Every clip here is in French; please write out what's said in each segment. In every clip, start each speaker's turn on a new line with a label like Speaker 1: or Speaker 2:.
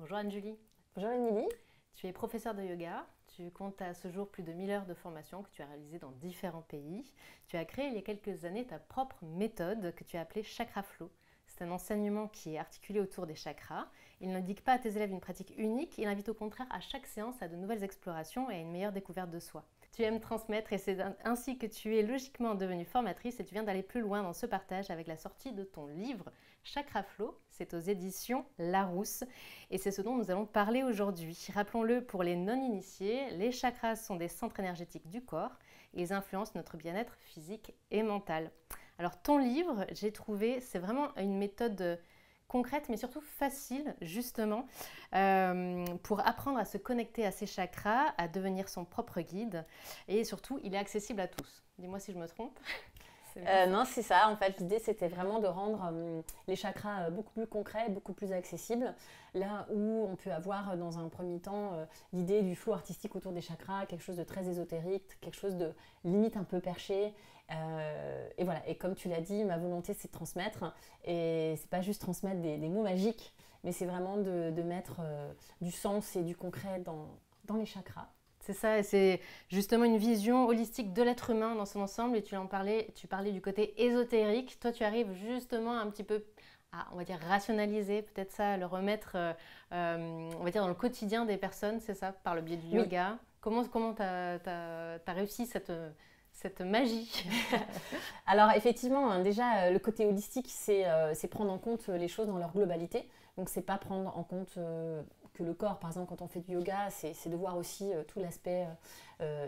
Speaker 1: Bonjour Anne-Julie.
Speaker 2: Bonjour Émilie.
Speaker 1: Tu es professeure de yoga. Tu comptes à ce jour plus de 1000 heures de formation que tu as réalisées dans différents pays. Tu as créé il y a quelques années ta propre méthode que tu as appelée Chakra Flow. C'est un enseignement qui est articulé autour des chakras. Il n'indique pas à tes élèves une pratique unique, il invite au contraire à chaque séance à de nouvelles explorations et à une meilleure découverte de soi. Tu aimes transmettre et c'est ainsi que tu es logiquement devenue formatrice et tu viens d'aller plus loin dans ce partage avec la sortie de ton livre Chakra Flow. C'est aux éditions Larousse et c'est ce dont nous allons parler aujourd'hui. Rappelons-le pour les non-initiés, les chakras sont des centres énergétiques du corps et ils influencent notre bien-être physique et mental. Alors ton livre, j'ai trouvé, c'est vraiment une méthode concrète mais surtout facile justement pour apprendre à se connecter à ses chakras, à devenir son propre guide et surtout il est accessible à tous. Dis-moi si je me trompe.
Speaker 2: Non, c'est ça. En fait, l'idée, c'était vraiment de rendre les chakras beaucoup plus concrets, beaucoup plus accessibles. Là où on peut avoir, dans un premier temps, l'idée du flow artistique autour des chakras, quelque chose de très ésotérique, quelque chose de limite un peu perché. Et voilà. Et comme tu l'as dit, ma volonté, c'est de transmettre. Et c'est pas juste transmettre des mots magiques, mais c'est vraiment de mettre du sens et du concret dans les chakras.
Speaker 1: C'est ça, et c'est justement une vision holistique de l'être humain dans son ensemble. Et tu parlais du côté ésotérique. Toi, tu arrives justement un petit peu à, on va dire, rationaliser, peut-être ça, le remettre, on va dire, dans le quotidien des personnes, c'est ça, par le biais du yoga. Comment t'as réussi cette magie?
Speaker 2: Alors effectivement, déjà, le côté holistique, c'est prendre en compte les choses dans leur globalité. Donc c'est pas prendre en compte que le corps, par exemple, quand on fait du yoga, c'est de voir aussi tout l'aspect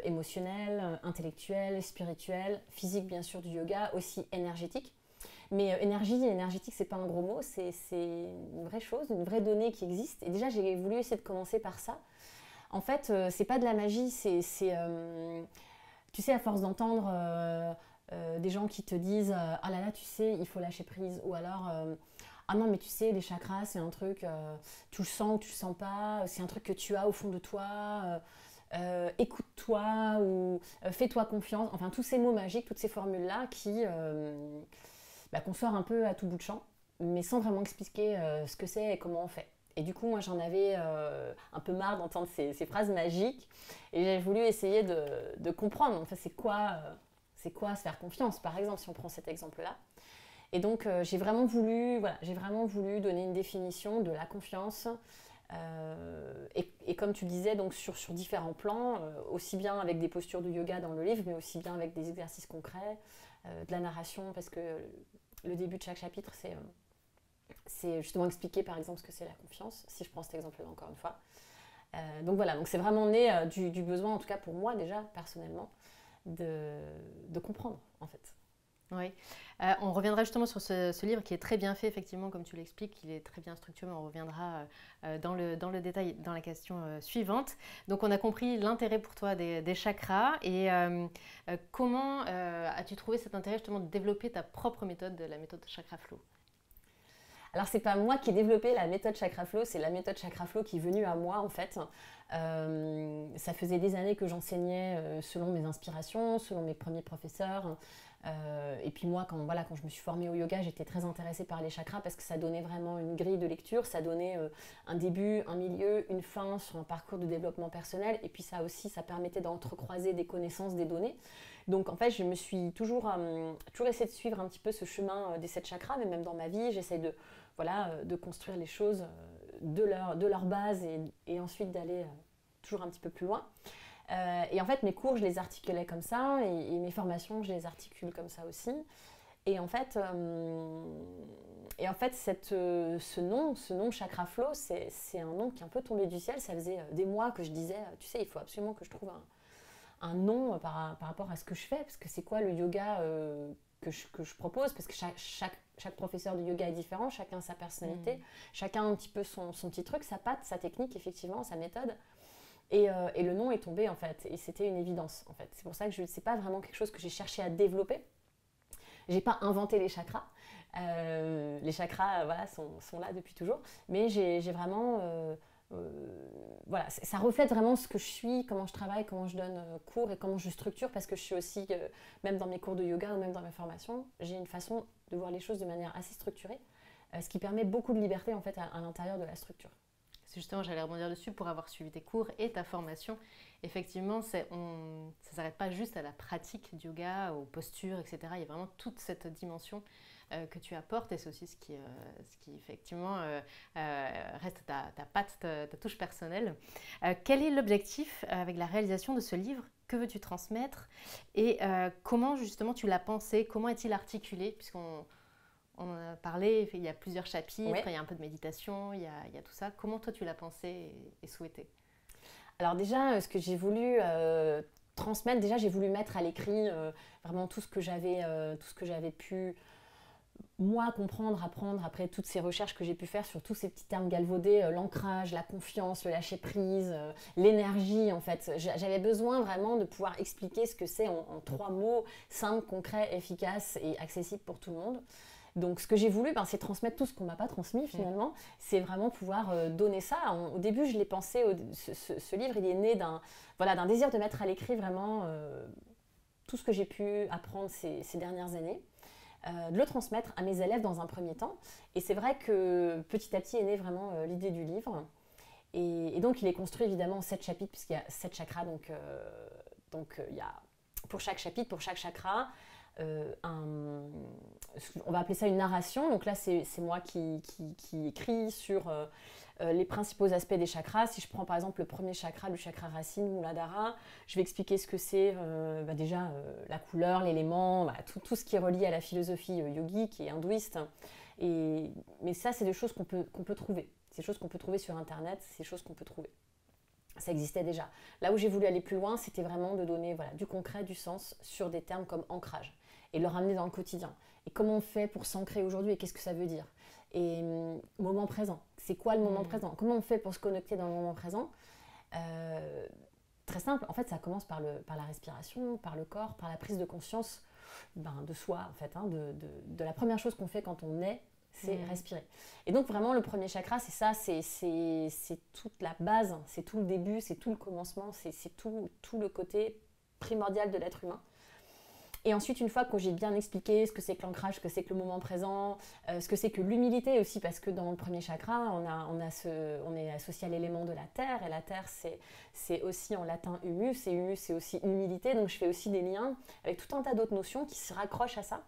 Speaker 2: émotionnel, intellectuel, spirituel, physique bien sûr du yoga, aussi énergétique. Mais énergie et énergétique, c'est pas un gros mot, c'est une vraie chose, une vraie donnée qui existe. Et déjà, j'ai voulu essayer de commencer par ça. En fait, c'est pas de la magie, tu sais, à force d'entendre des gens qui te disent ah là là, tu sais, il faut lâcher prise, ou alors ah non, mais tu sais, les chakras, c'est un truc, tu le sens ou tu le sens pas, c'est un truc que tu as au fond de toi, écoute-toi ou fais-toi confiance. Enfin, tous ces mots magiques, toutes ces formules-là qu'on sort un peu à tout bout de champ, mais sans vraiment expliquer ce que c'est et comment on fait. Et du coup, moi, j'en avais un peu marre d'entendre ces phrases magiques et j'ai voulu essayer de comprendre. Enfin, c'est quoi se faire confiance, par exemple, si on prend cet exemple-là. Et donc, j'ai vraiment voulu donner une définition de la confiance. Et comme tu le disais, donc sur différents plans, aussi bien avec des postures de yoga dans le livre, mais aussi bien avec des exercices concrets, de la narration, parce que le début de chaque chapitre, c'est justement expliquer par exemple ce que c'est la confiance, si je prends cet exemple-là encore une fois. Donc voilà, donc c'est vraiment né du besoin, en tout cas pour moi déjà, personnellement, de comprendre en fait.
Speaker 1: Oui, on reviendra justement sur ce livre qui est très bien fait, effectivement, comme tu l'expliques, il est très bien structuré, on reviendra dans le détail dans la question suivante. Donc on a compris l'intérêt pour toi des chakras et comment as-tu trouvé cet intérêt justement de développer ta propre méthode, la méthode Chakra Flow?
Speaker 2: Alors c'est pas moi qui ai développé la méthode Chakra Flow, c'est la méthode Chakra Flow qui est venue à moi en fait. Ça faisait des années que j'enseignais selon mes inspirations, selon mes premiers professeurs. Et puis moi, quand je me suis formée au yoga, j'étais très intéressée par les chakras parce que ça donnait vraiment une grille de lecture, ça donnait un début, un milieu, une fin sur un parcours de développement personnel. Et puis ça aussi, ça permettait d'entrecroiser des connaissances, des données. Donc en fait, je me suis toujours essayé de suivre un petit peu ce chemin des 7 chakras, mais même dans ma vie, j'essaie de construire les choses de leur base et ensuite d'aller toujours un petit peu plus loin. Et en fait, mes cours, je les articulais comme ça, et mes formations, je les articule comme ça aussi. Et en fait, ce nom Chakra Flow, c'est un nom qui est un peu tombé du ciel. Ça faisait des mois que je disais, tu sais, il faut absolument que je trouve un nom par rapport à ce que je fais, parce que c'est quoi le yoga que je propose, parce que chaque professeur de yoga est différent, chacun sa personnalité, chacun un petit peu son petit truc, sa patte, sa technique, effectivement, sa méthode. Et le nom est tombé en fait, et c'était une évidence en fait. C'est pour ça que c'est pas vraiment quelque chose que j'ai cherché à développer. J'ai pas inventé les chakras. Les chakras sont là depuis toujours, mais j'ai vraiment ça reflète vraiment ce que je suis, comment je travaille, comment je donne cours et comment je structure, parce que je suis aussi, même dans mes cours de yoga ou même dans mes formations, j'ai une façon de voir les choses de manière assez structurée, ce qui permet beaucoup de liberté en fait à l'intérieur de la structure.
Speaker 1: justement, j'allais rebondir dessus, pour avoir suivi tes cours et ta formation, effectivement, ça ne s'arrête pas juste à la pratique du yoga, aux postures, etc. Il y a vraiment toute cette dimension que tu apportes et c'est aussi ce qui effectivement reste ta patte, ta touche personnelle. Quel est l'objectif avec la réalisation de ce livre? Que veux-tu transmettre? Et comment justement tu l'as pensé? Comment est-il articulé? Puisqu'on en a parlé, il y a plusieurs chapitres, il y a un peu de méditation, il y a tout ça. Comment toi tu l'as pensé et souhaité?
Speaker 2: Alors déjà, ce que j'ai voulu transmettre, déjà j'ai voulu mettre à l'écrit vraiment tout ce que j'avais pu moi comprendre, apprendre après toutes ces recherches que j'ai pu faire sur tous ces petits termes galvaudés, l'ancrage, la confiance, le lâcher prise, l'énergie en fait. J'avais besoin vraiment de pouvoir expliquer ce que c'est en 3 mots simples, concrets, efficaces et accessibles pour tout le monde. Donc ce que j'ai voulu, c'est transmettre tout ce qu'on ne m'a pas transmis finalement. C'est vraiment pouvoir donner ça. Au début, je l'ai pensé, ce livre, il est né d'un désir de mettre à l'écrit vraiment tout ce que j'ai pu apprendre ces dernières années. De le transmettre à mes élèves dans un premier temps. Et c'est vrai que petit à petit est née vraiment l'idée du livre. Et donc il est construit évidemment en 7 chapitres, puisqu'il y a 7 chakras. Donc il y a pour chaque chapitre, pour chaque chakra, on va appeler ça une narration. Donc là, c'est moi qui écris sur les principaux aspects des chakras. Si je prends par exemple le premier chakra, le chakra racine, Muladhara, je vais expliquer ce que c'est déjà la couleur, l'élément, tout ce qui est relié à la philosophie yogique et hindouiste. Mais ça, c'est des choses qu'on peut trouver. C'est des choses qu'on peut trouver sur Internet, c'est des choses qu'on peut trouver. Ça existait déjà. Là où j'ai voulu aller plus loin, c'était vraiment de donner du concret, du sens sur des termes comme ancrage et le ramener dans le quotidien. Et comment on fait pour s'ancrer aujourd'hui et qu'est-ce que ça veut dire? Et moment présent, c'est quoi le moment présent? Comment on fait pour se connecter dans le moment présent? Très simple, en fait ça commence par la respiration, par le corps, par la prise de conscience de soi en fait, de la première chose qu'on fait quand on est, c'est respirer. Et donc vraiment le premier chakra, c'est ça, c'est toute la base, c'est tout le début, c'est tout le commencement, c'est tout le côté primordial de l'être humain. Et ensuite, une fois que j'ai bien expliqué ce que c'est que l'ancrage, ce que c'est que le moment présent, ce que c'est que l'humilité aussi, parce que dans le premier chakra, on est associé à l'élément de la terre, et la terre, c'est aussi en latin humus, et humus, c'est aussi humilité, donc je fais aussi des liens avec tout un tas d'autres notions qui se raccrochent à ça.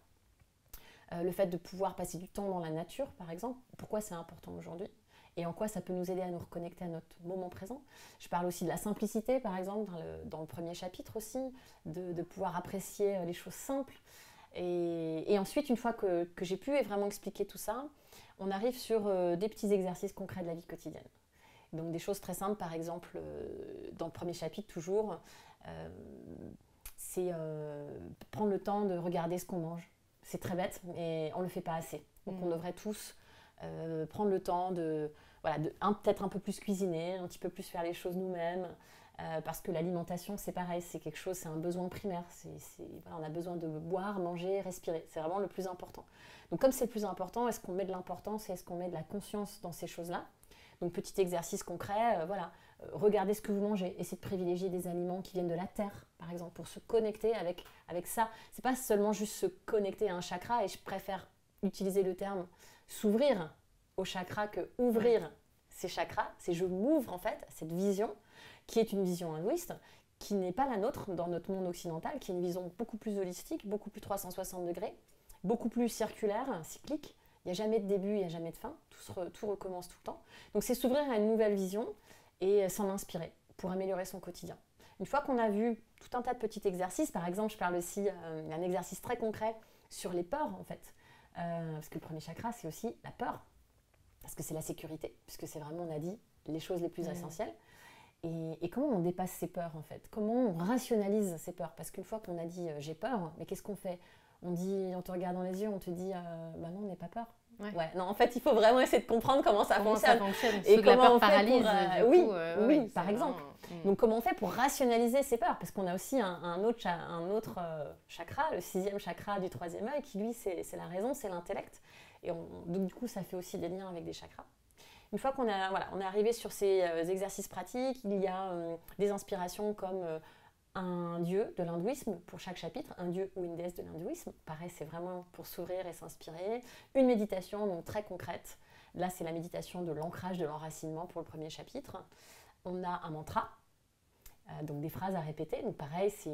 Speaker 2: Le fait de pouvoir passer du temps dans la nature, par exemple, pourquoi c'est important aujourd'hui et en quoi ça peut nous aider à nous reconnecter à notre moment présent. Je parle aussi de la simplicité, par exemple, dans le premier chapitre aussi, de pouvoir apprécier les choses simples. Et ensuite, une fois que j'ai pu vraiment expliquer tout ça, on arrive sur des petits exercices concrets de la vie quotidienne. Donc des choses très simples, par exemple, dans le premier chapitre toujours, c'est prendre le temps de regarder ce qu'on mange. C'est très bête, mais on ne le fait pas assez. Donc on devrait tous prendre le temps de peut-être un peu plus cuisiner, un petit peu plus faire les choses nous-mêmes, parce que l'alimentation c'est pareil, c'est quelque chose, c'est un besoin primaire, on a besoin de boire, manger, respirer, c'est vraiment le plus important. Donc comme c'est le plus important, est-ce qu'on met de l'importance et est-ce qu'on met de la conscience dans ces choses-là? Donc petit exercice concret, regardez ce que vous mangez, essayez de privilégier des aliments qui viennent de la terre, par exemple, pour se connecter avec ça. C'est pas seulement juste se connecter à un chakra, et je préfère utiliser le terme s'ouvrir au chakra que ouvrir ces chakras. C'est je m'ouvre en fait à cette vision qui est une vision hindouiste, qui n'est pas la nôtre dans notre monde occidental, qui est une vision beaucoup plus holistique, beaucoup plus 360 degrés, beaucoup plus circulaire, cyclique. Il n'y a jamais de début, il n'y a jamais de fin, tout recommence tout le temps. Donc c'est s'ouvrir à une nouvelle vision et s'en inspirer pour améliorer son quotidien. Une fois qu'on a vu tout un tas de petits exercices, par exemple je parle aussi d'un exercice très concret sur les peurs en fait, parce que le premier chakra c'est aussi la peur, parce que c'est la sécurité, puisque c'est vraiment, on a dit, les choses les plus essentielles. Et comment on dépasse ces peurs en fait? Comment on rationalise ces peurs? Parce qu'une fois qu'on a dit j'ai peur, mais qu'est-ce qu'on fait? On te regarde dans les yeux, on te dit non, n'aie pas peur. Non, en fait, il faut vraiment essayer de comprendre comment ça fonctionne.
Speaker 1: Et comment
Speaker 2: la peur
Speaker 1: on paralyse.
Speaker 2: Oui, par exemple. Donc, comment on fait pour rationaliser ces peurs? Parce qu'on a aussi un autre chakra, le 6e chakra du 3e œil, qui lui, c'est la raison, c'est l'intellect. Et donc, du coup, ça fait aussi des liens avec des chakras. Une fois qu'on on est arrivé sur ces exercices pratiques, il y a des inspirations comme un dieu de l'hindouisme pour chaque chapitre, un dieu ou une déesse de l'hindouisme. Pareil, c'est vraiment pour s'ouvrir et s'inspirer. Une méditation donc très concrète Là, c'est la méditation de l'ancrage, de l'enracinement pour le premier chapitre. On a un mantra, donc des phrases à répéter. Donc pareil, c'est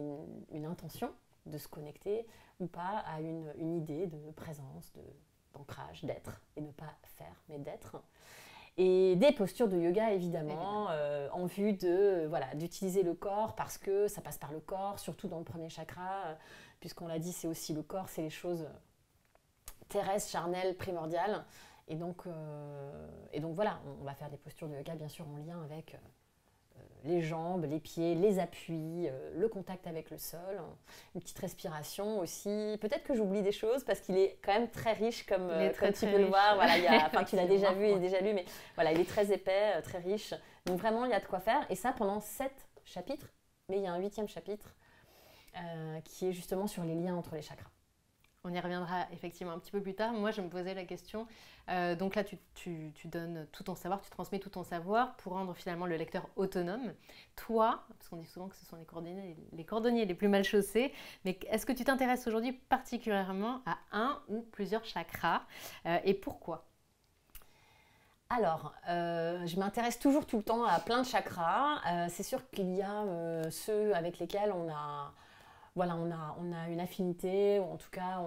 Speaker 2: une intention de se connecter ou pas à une idée de présence, d'ancrage, d'être, et ne pas faire, mais d'être. Et des postures de yoga, évidemment, en vue d'utiliser le corps, parce que ça passe par le corps, surtout dans le premier chakra, puisqu'on l'a dit, c'est aussi le corps, c'est les choses terrestres, charnelles, primordiales. Et donc voilà, on va faire des postures de yoga, bien sûr, en lien avec les jambes, les pieds, les appuis, le contact avec le sol, une petite respiration aussi. Peut-être que j'oublie des choses parce qu'il est quand même très riche comme tu peux le voir. Voilà, tu l'as déjà vu et déjà lu, mais voilà, il est très épais, très riche. Donc vraiment, il y a de quoi faire. Et ça pendant 7 chapitres, mais il y a un 8e chapitre qui est justement sur les liens entre les chakras.
Speaker 1: On y reviendra effectivement un petit peu plus tard. Moi, je me posais la question. Donc là, tu donnes tout ton savoir, tu transmets tout ton savoir pour rendre finalement le lecteur autonome. Toi, parce qu'on dit souvent que ce sont les cordonniers les plus mal chaussés, mais est-ce que tu t'intéresses aujourd'hui particulièrement à un ou plusieurs chakras et pourquoi ?
Speaker 2: Alors, je m'intéresse toujours tout le temps à plein de chakras. C'est sûr qu'il y a ceux avec lesquels on a une affinité, ou en tout cas,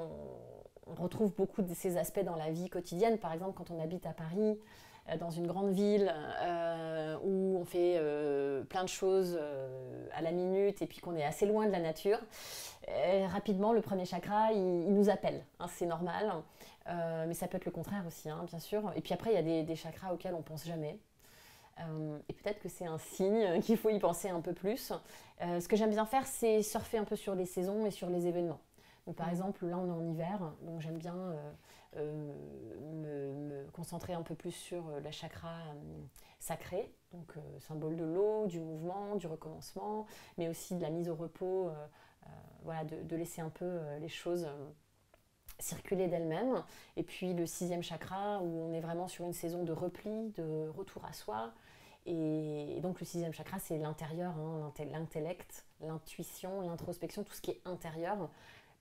Speaker 2: on retrouve beaucoup de ces aspects dans la vie quotidienne. Par exemple, quand on habite à Paris, dans une grande ville, où on fait plein de choses à la minute et puis qu'on est assez loin de la nature, rapidement, le premier chakra, il nous appelle. Hein, c'est normal, mais ça peut être le contraire aussi, hein, bien sûr. Et puis après, il y a des chakras auxquels on ne pense jamais. Et peut-être que c'est un signe qu'il faut y penser un peu plus. Ce que j'aime bien faire, c'est surfer un peu sur les saisons et sur les événements. Donc, par exemple, là, on est en hiver, donc j'aime bien me concentrer un peu plus sur le chakra sacré, donc symbole de l'eau, du mouvement, du recommencement, mais aussi de la mise au repos, de laisser un peu les choses circuler d'elles-mêmes. Et puis le 6e chakra, où on est vraiment sur une saison de repli, de retour à soi. Et donc le 6e chakra, c'est l'intérieur, hein, l'intellect, l'intuition, l'introspection, tout ce qui est intérieur.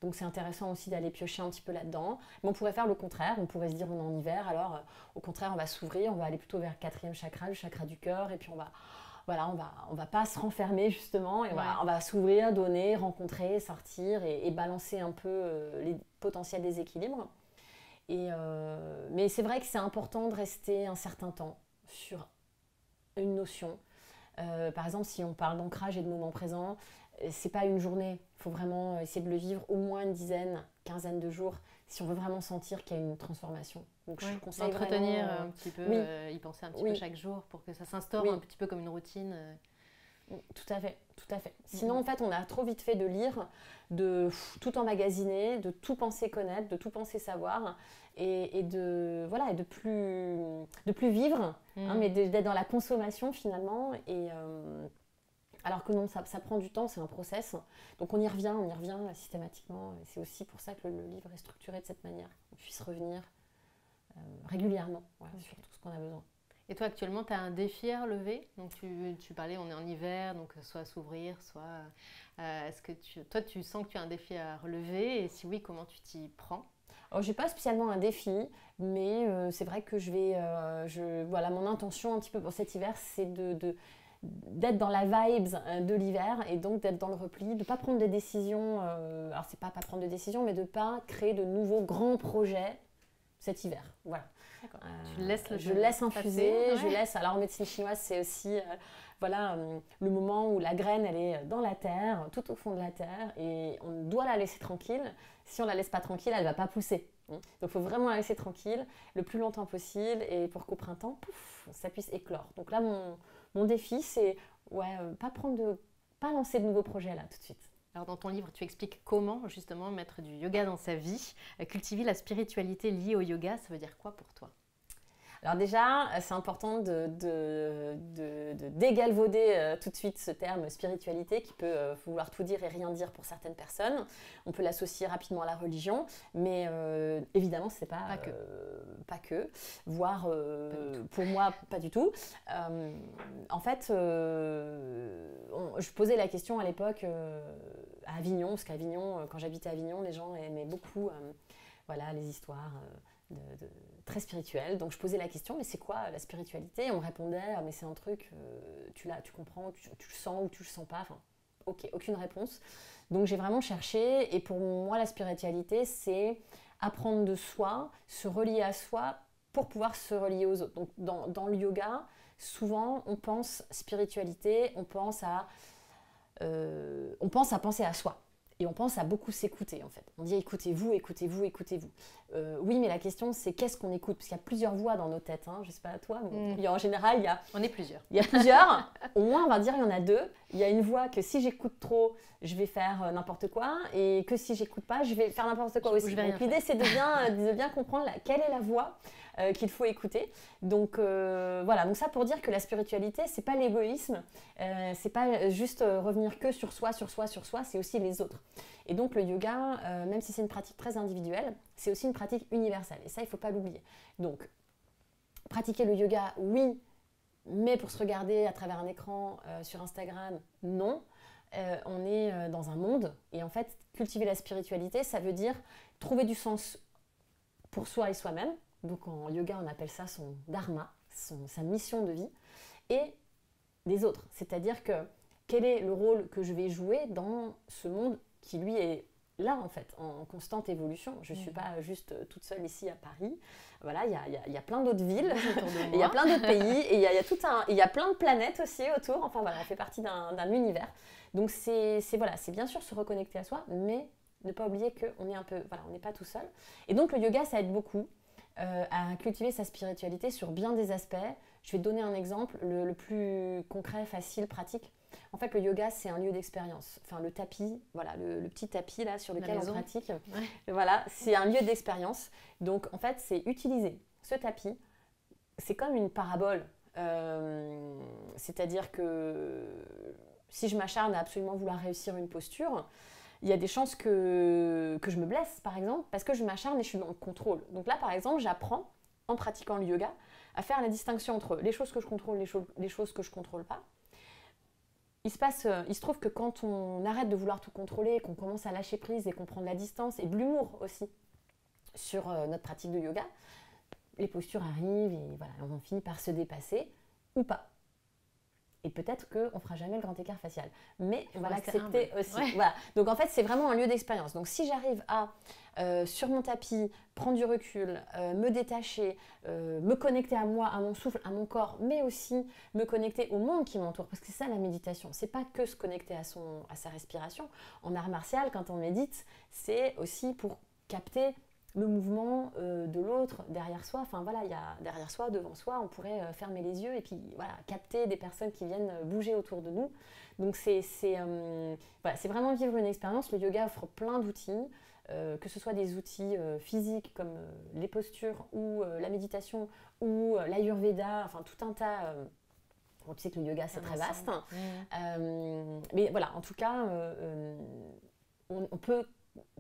Speaker 2: Donc c'est intéressant aussi d'aller piocher un petit peu là-dedans. Mais on pourrait faire le contraire, on pourrait se dire on est en hiver, alors au contraire on va s'ouvrir, on va aller plutôt vers le 4e chakra, le chakra du cœur, et puis on va pas se renfermer justement, et on va s'ouvrir, donner, rencontrer, sortir et balancer un peu les potentiels déséquilibres. Mais c'est vrai que c'est important de rester un certain temps sur une notion. Par exemple, si on parle d'ancrage et de moment présent, c'est pas une journée. Il faut vraiment essayer de le vivre au moins une dizaine, quinzaine de jours si on veut vraiment sentir qu'il y a une transformation. Donc je conseille
Speaker 1: d'entretenir un petit peu, y penser un petit peu chaque jour pour que ça s'instaure un petit peu comme une routine.
Speaker 2: Tout à fait, tout à fait. Sinon, en fait, on a trop vite fait de lire, de tout emmagasiner, de tout penser connaître, de tout penser savoir, et de plus vivre, hein, mais d'être dans la consommation finalement. Alors que non, ça prend du temps, c'est un process. Donc on y revient systématiquement. Et c'est aussi pour ça que le livre est structuré de cette manière. On puisse revenir régulièrement sur tout ce qu'on a besoin.
Speaker 1: Et toi, actuellement, tu as un défi à relever. Donc, tu parlais, on est en hiver, donc soit s'ouvrir, soit... est-ce que tu sens que tu as un défi à relever? Et si oui, comment tu t'y prends?
Speaker 2: Alors, je n'ai pas spécialement un défi, mais c'est vrai que mon intention un petit peu pour cet hiver, c'est d'être dans la vibes de l'hiver et donc d'être dans le repli, de ne pas prendre de décisions. Alors, c'est pas prendre de décisions, mais de ne pas créer de nouveaux grands projets cet hiver. Voilà. Je laisse infuser, je laisse. Alors en médecine chinoise, c'est aussi le moment où la graine elle est dans la terre, tout au fond de la terre, et on doit la laisser tranquille. Si on la laisse pas tranquille, elle va pas pousser. Donc il faut vraiment la laisser tranquille le plus longtemps possible, et pour qu'au printemps, ça puisse éclore. Donc là, mon défi, c'est pas lancer de nouveaux projets là tout de suite.
Speaker 1: Alors dans ton livre, tu expliques comment justement mettre du yoga dans sa vie, cultiver la spiritualité liée au yoga. Ça veut dire quoi pour toi?
Speaker 2: Alors déjà, c'est important de dégalvauder tout de suite ce terme spiritualité qui peut vouloir tout dire et rien dire pour certaines personnes. On peut l'associer rapidement à la religion, mais évidemment, c'est pas que, voire pour moi, pas du tout. En fait, je posais la question à l'époque à Avignon, parce qu'à Avignon, quand j'habitais à Avignon, les gens aimaient beaucoup les histoires très spirituel. Donc je posais la question, mais c'est quoi la spiritualité? Et on me répondait, mais c'est un truc, tu comprends, tu le sens ou tu le sens pas. Enfin, ok, aucune réponse. Donc j'ai vraiment cherché, et pour moi la spiritualité, c'est apprendre de soi, se relier à soi pour pouvoir se relier aux autres. Donc dans le yoga, souvent on pense spiritualité, on pense à penser à soi. Et on pense à beaucoup s'écouter en fait. On dit écoutez-vous, écoutez-vous, écoutez-vous. Oui, mais la question c'est qu'est-ce qu'on écoute? Parce qu'il y a plusieurs voix dans nos têtes. Hein. Je ne sais pas à toi, mais en général, il y a...
Speaker 1: On est plusieurs.
Speaker 2: Il y a plusieurs. Au moins, on va dire il y en a deux. Il y a une voix que si j'écoute trop, je vais faire n'importe quoi. Et que si j'écoute pas, je vais faire n'importe quoi aussi. Donc l'idée, c'est de bien comprendre quelle est la voix qu'il faut écouter. Donc voilà, donc ça pour dire que la spiritualité, c'est pas l'égoïsme, c'est pas juste revenir que sur soi, c'est aussi les autres. Et donc le yoga, même si c'est une pratique très individuelle, c'est aussi une pratique universelle. Et ça, il faut pas l'oublier. Donc pratiquer le yoga, oui, mais pour se regarder à travers un écran sur Instagram, non. On est dans un monde, et en fait, cultiver la spiritualité, ça veut dire trouver du sens pour soi et soi-même. Donc en yoga, on appelle ça son dharma, sa mission de vie, et des autres. C'est-à-dire que quel est le rôle que je vais jouer dans ce monde qui, lui, est là, en fait, en constante évolution. Je ne suis pas juste toute seule ici à Paris. Voilà, il y a plein d'autres villes, il y a plein d'autres pays, et il y a plein de planètes aussi autour. Enfin voilà, on fait partie d'un univers. Donc c'est bien sûr se reconnecter à soi, mais ne pas oublier qu'on est on n'est pas tout seul. Et donc le yoga, ça aide beaucoup à cultiver sa spiritualité sur bien des aspects. Je vais te donner un exemple, le plus concret, facile, pratique. En fait, le yoga, c'est un lieu d'expérience. Enfin, le tapis, voilà, le petit tapis là sur lequel on pratique, voilà, c'est un lieu d'expérience. Donc, en fait, c'est utiliser ce tapis. C'est comme une parabole. C'est-à-dire que si je m'acharne à absolument vouloir réussir une posture, il y a des chances que je me blesse, par exemple, parce que je m'acharne et je suis dans le contrôle. Donc là, par exemple, j'apprends, en pratiquant le yoga, à faire la distinction entre les choses que je contrôle et les choses que je ne contrôle pas. Il se trouve que quand on arrête de vouloir tout contrôler, qu'on commence à lâcher prise et qu'on prend de la distance et de l'humour aussi sur notre pratique de yoga, les postures arrivent et voilà, on finit par se dépasser ou pas. Et peut-être qu'on ne fera jamais le grand écart facial. Mais on va l'accepter aussi. Ouais. Voilà. Donc en fait, c'est vraiment un lieu d'expérience. Donc si j'arrive à, sur mon tapis, prendre du recul, me détacher, me connecter à moi, à mon souffle, à mon corps, mais aussi me connecter au monde qui m'entoure. Parce que c'est ça la méditation. C'est pas que se connecter à sa respiration. En art martial, quand on médite, c'est aussi pour capter le mouvement de l'autre derrière soi. Enfin voilà, il y a derrière soi, devant soi, on pourrait fermer les yeux et puis voilà, capter des personnes qui viennent bouger autour de nous. Donc c'est vraiment vivre une expérience. Le yoga offre plein d'outils, que ce soit des outils physiques comme les postures ou la méditation ou l'ayurveda, enfin tout un tas. Bon, tu sais que le yoga c'est très vaste. Mais voilà, en tout cas, on peut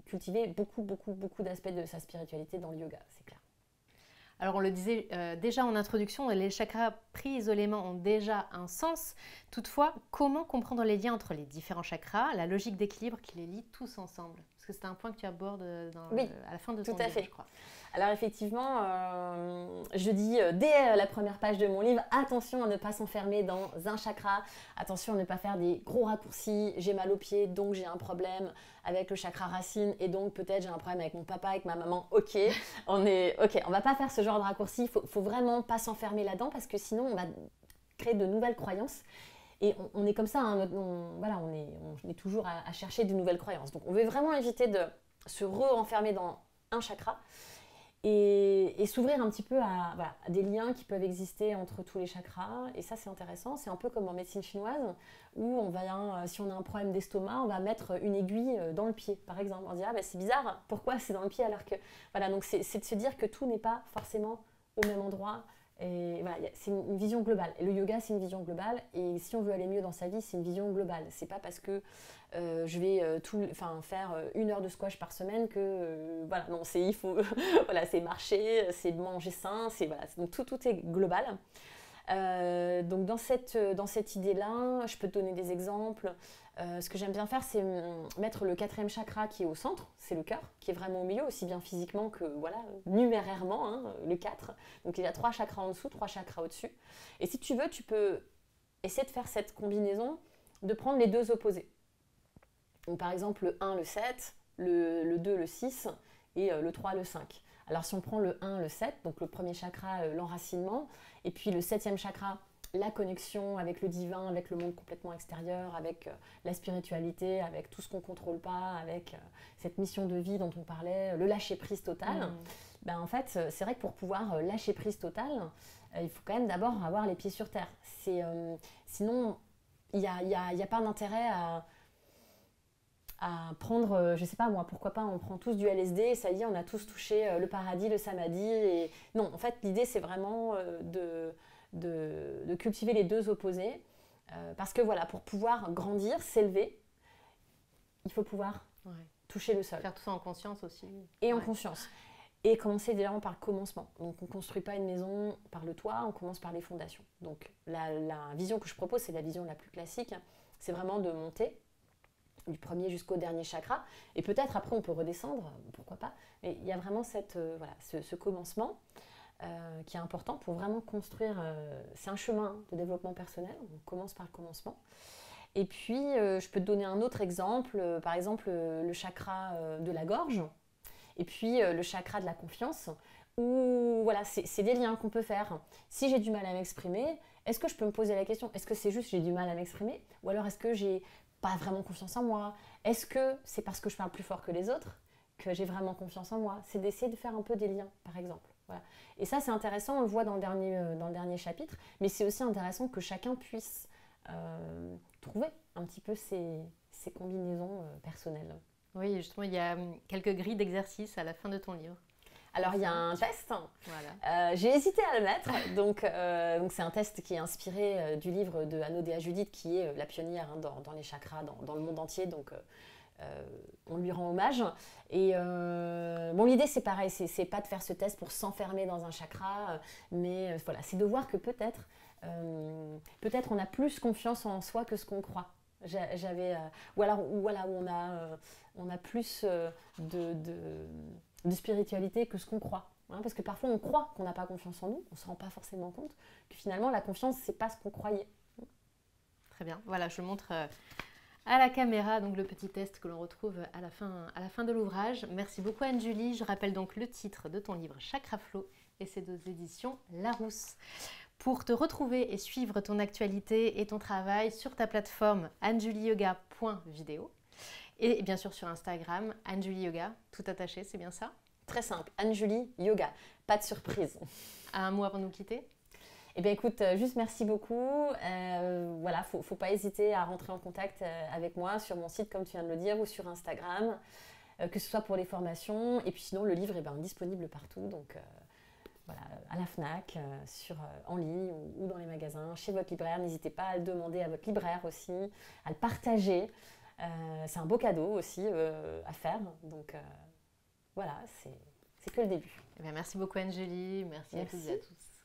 Speaker 2: cultiver beaucoup d'aspects de sa spiritualité dans le yoga, c'est clair.
Speaker 1: Alors on le disait déjà en introduction, les chakras pris isolément ont déjà un sens. Toutefois, comment comprendre les liens entre les différents chakras, la logique d'équilibre qui les lie tous ensemble? Parce que c'est un point que tu abordes à la fin de ton livre, je crois.
Speaker 2: Alors effectivement, je dis dès la première page de mon livre, attention à ne pas s'enfermer dans un chakra, attention à ne pas faire des gros raccourcis, j'ai mal aux pieds, donc j'ai un problème avec le chakra racine, et donc peut-être j'ai un problème avec mon papa, avec ma maman, ok, on va pas faire ce genre de raccourcis, faut vraiment pas s'enfermer là-dedans, parce que sinon on va créer de nouvelles croyances. Et on est comme ça, hein, on est toujours à chercher de nouvelles croyances. Donc on veut vraiment éviter de se re-enfermer dans un chakra et s'ouvrir un petit peu à des liens qui peuvent exister entre tous les chakras. Et ça, c'est intéressant. C'est un peu comme en médecine chinoise, où si on a un problème d'estomac, on va mettre une aiguille dans le pied, par exemple. On dit, c'est bizarre, pourquoi c'est dans le pied alors que... Voilà, donc c'est de se dire que tout n'est pas forcément au même endroit. Et voilà, c'est une vision globale. Et le yoga, c'est une vision globale. Et si on veut aller mieux dans sa vie, c'est une vision globale. C'est pas parce que je vais faire 1 heure de squash par semaine que il faut c'est marcher, c'est manger sain, donc tout est global. Donc dans cette idée-là, je peux te donner des exemples. Ce que j'aime bien faire, c'est mettre le 4e chakra qui est au centre, c'est le cœur, qui est vraiment au milieu, aussi bien physiquement que voilà, numérairement, hein, le 4. Donc il y a 3 chakras en dessous, 3 chakras au-dessus. Et si tu veux, tu peux essayer de faire cette combinaison, de prendre les deux opposés. Donc par exemple le 1, le 7, le 2, le 6 et le 3, le 5. Alors si on prend le 1, le 7, donc le premier chakra, l'enracinement, et puis le 7e chakra, la connexion avec le divin, avec le monde complètement extérieur, avec la spiritualité, avec tout ce qu'on ne contrôle pas, avec cette mission de vie dont on parlait, le lâcher-prise total. Ben, en fait, c'est vrai que pour pouvoir lâcher prise totale, il faut quand même d'abord avoir les pieds sur terre. Sinon, il n'y a pas d'intérêt à prendre, je sais pas moi, pourquoi pas on prend tous du LSD et ça y est, on a tous touché le paradis, le samadhi. Et... Non, en fait, l'idée, c'est vraiment de cultiver les deux opposés. Parce que voilà, pour pouvoir grandir, s'élever, il faut pouvoir toucher le sol.
Speaker 1: Faire tout ça en conscience aussi.
Speaker 2: Et en conscience. Et commencer déjà par le commencement. Donc on ne construit pas une maison par le toit, on commence par les fondations. Donc la vision que je propose, c'est la vision la plus classique. C'est vraiment de monter du premier jusqu'au dernier chakra. Et peut-être après on peut redescendre, pourquoi pas. Mais il y a vraiment ce commencement qui est important pour vraiment construire. C'est un chemin de développement personnel, on commence par le commencement. Et puis je peux te donner un autre exemple, par exemple le chakra de la gorge. Et puis le chakra de la confiance, où voilà, c'est des liens qu'on peut faire. Si j'ai du mal à m'exprimer, est-ce que je peux me poser la question, est-ce que c'est juste j'ai du mal à m'exprimer? Ou alors est-ce que j'ai pas vraiment confiance en moi? Est-ce que c'est parce que je parle plus fort que les autres que j'ai vraiment confiance en moi? C'est d'essayer de faire un peu des liens, par exemple. Voilà. Et ça, c'est intéressant, on le voit dans le dernier chapitre, mais c'est aussi intéressant que chacun puisse trouver un petit peu ses combinaisons personnelles.
Speaker 1: Oui, justement, il y a quelques grilles d'exercices à la fin de ton livre.
Speaker 2: Alors, il y a un test.
Speaker 1: Voilà.
Speaker 2: J'ai hésité à le mettre. Donc c'est un test qui est inspiré du livre de Anodea Judith, qui est la pionnière dans les chakras, dans le monde entier. Donc, on lui rend hommage. Et bon, l'idée, c'est pareil. C'est pas de faire ce test pour s'enfermer dans un chakra, mais voilà, c'est de voir que peut-être on a plus confiance en soi que ce qu'on croit. Ou on a plus de spiritualité que ce qu'on croit. Hein, parce que parfois on croit qu'on n'a pas confiance en nous, on ne se rend pas forcément compte que finalement la confiance, c'est pas ce qu'on croyait.
Speaker 1: Très bien, voilà, je montre à la caméra donc le petit test que l'on retrouve à la fin de l'ouvrage. Merci beaucoup Anne-Julie, je rappelle donc le titre de ton livre Chakra Flow et c'est aux éditions Larousse. Pour te retrouver et suivre ton actualité et ton travail sur ta plateforme anjulieyoga.video et bien sûr sur Instagram, Anne-Julie Yoga, tout attaché, c'est bien ça?
Speaker 2: Très simple, Anne-Julie Yoga, pas de surprise.
Speaker 1: Un mot avant de nous quitter?
Speaker 2: Eh bien écoute, juste merci beaucoup. Voilà, faut pas hésiter à rentrer en contact avec moi sur mon site comme tu viens de le dire ou sur Instagram, que ce soit pour les formations et puis sinon le livre est disponible partout, donc voilà, à la FNAC, en ligne ou dans les magasins, chez votre libraire. N'hésitez pas à le demander à votre libraire aussi, à le partager. C'est un beau cadeau aussi à faire. Donc voilà, c'est que le début.
Speaker 1: Eh bien, merci beaucoup Anne-Julie, merci à toutes et à tous.